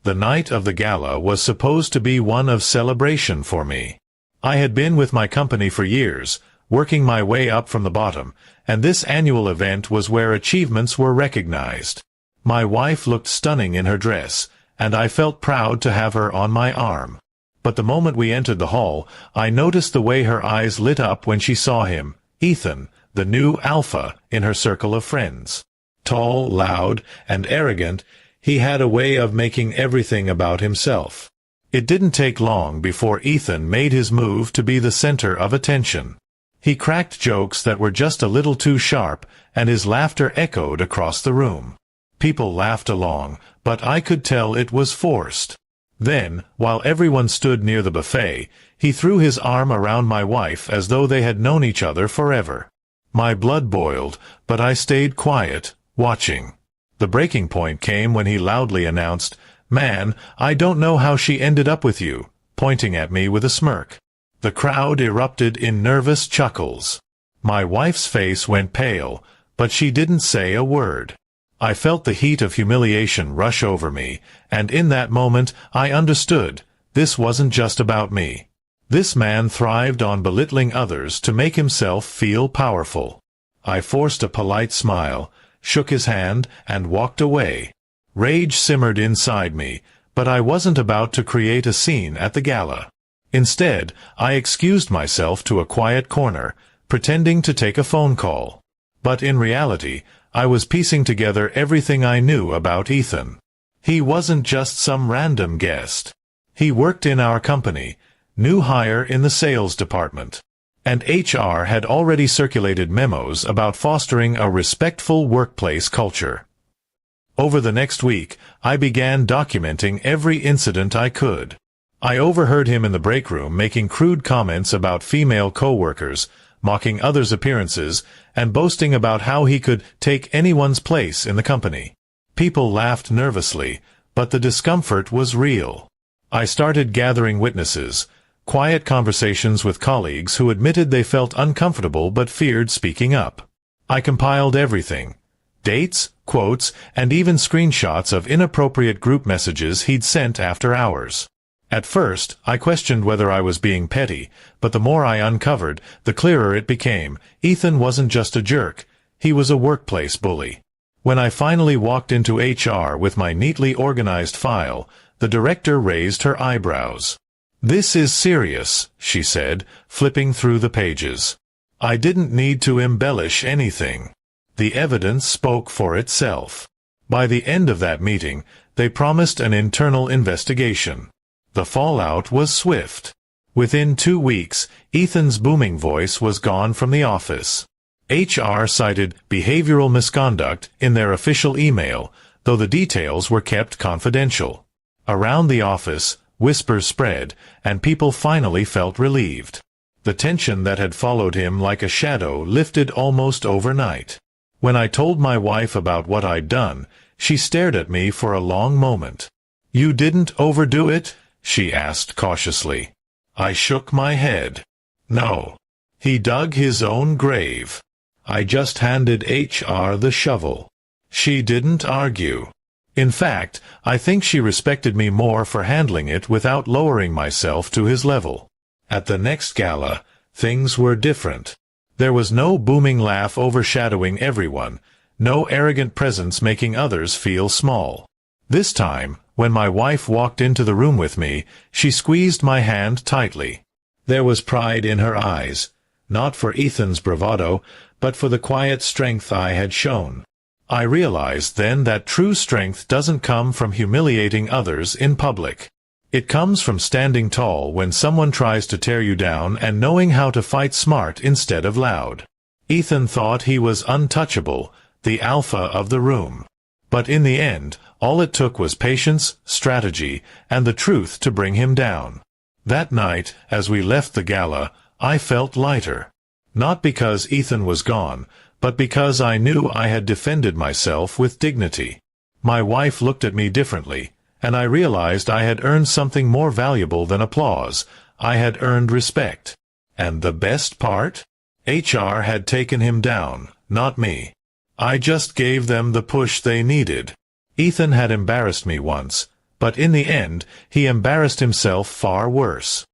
The night of the gala was supposed to be one of celebration for me. I had been with my company for years, working my way up from the bottom, and this annual event was where achievements were recognized. My wife looked stunning in her dress, and I felt proud to have her on my arm. But the moment we entered the hall, I noticed the way her eyes lit up when she saw him, Ethan, the new alpha in her circle of friends. Tall, loud, and arrogant, he had a way of making everything about himself. It didn't take long before Ethan made his move to be the center of attention. He cracked jokes that were just a little too sharp, and his laughter echoed across the room. People laughed along, but I could tell it was forced. Then, while everyone stood near the buffet, he threw his arm around my wife as though they had known each other forever. My blood boiled, but I stayed quiet, watching. The breaking point came when he loudly announced, "Man, I don't know how she ended up with you," pointing at me with a smirk. The crowd erupted in nervous chuckles. My wife's face went pale, but she didn't say a word. I felt the heat of humiliation rush over me, and in that moment I understood, this wasn't just about me. This man thrived on belittling others to make himself feel powerful. I forced a polite smile, shook his hand, and walked away. Rage simmered inside me, but I wasn't about to create a scene at the gala. Instead, I excused myself to a quiet corner, pretending to take a phone call. But in reality, I was piecing together everything I knew about Ethan. He wasn't just some random guest. He worked in our company, new hire in the sales department. And HR had already circulated memos about fostering a respectful workplace culture. Over the next week, I began documenting every incident I could. I overheard him in the break room making crude comments about female co-workers, mocking others' appearances, and boasting about how he could take anyone's place in the company. People laughed nervously, but the discomfort was real. I started gathering witnesses, quiet conversations with colleagues who admitted they felt uncomfortable but feared speaking up. I compiled everything: dates, quotes, and even screenshots of inappropriate group messages he'd sent after hours. At first, I questioned whether I was being petty, but the more I uncovered, the clearer it became. Ethan wasn't just a jerk, he was a workplace bully. When I finally walked into HR with my neatly organized file, the director raised her eyebrows. "This is serious," she said, flipping through the pages. I didn't need to embellish anything. The evidence spoke for itself. By the end of that meeting, they promised an internal investigation. The fallout was swift. Within 2 weeks, Ethan's booming voice was gone from the office. HR cited behavioral misconduct in their official email, though the details were kept confidential. Around the office, whispers spread, and people finally felt relieved. The tension that had followed him like a shadow lifted almost overnight. When I told my wife about what I'd done, she stared at me for a long moment. "You didn't overdo it?" she asked cautiously. I shook my head. No. He dug his own grave. I just handed HR the shovel. She didn't argue. In fact, I think she respected me more for handling it without lowering myself to his level. At the next gala, things were different. There was no booming laugh overshadowing everyone, no arrogant presence making others feel small. This time, when my wife walked into the room with me, she squeezed my hand tightly. There was pride in her eyes, not for Ethan's bravado, but for the quiet strength I had shown. I realized then that true strength doesn't come from humiliating others in public. It comes from standing tall when someone tries to tear you down and knowing how to fight smart instead of loud. Ethan thought he was untouchable, the alpha of the room. But in the end, all it took was patience, strategy, and the truth to bring him down. That night, as we left the gala, I felt lighter. Not because Ethan was gone, but because I knew I had defended myself with dignity. My wife looked at me differently, and I realized I had earned something more valuable than applause. I had earned respect. And the best part? HR had taken him down, not me. I just gave them the push they needed. Ethan had embarrassed me once, but in the end, he embarrassed himself far worse.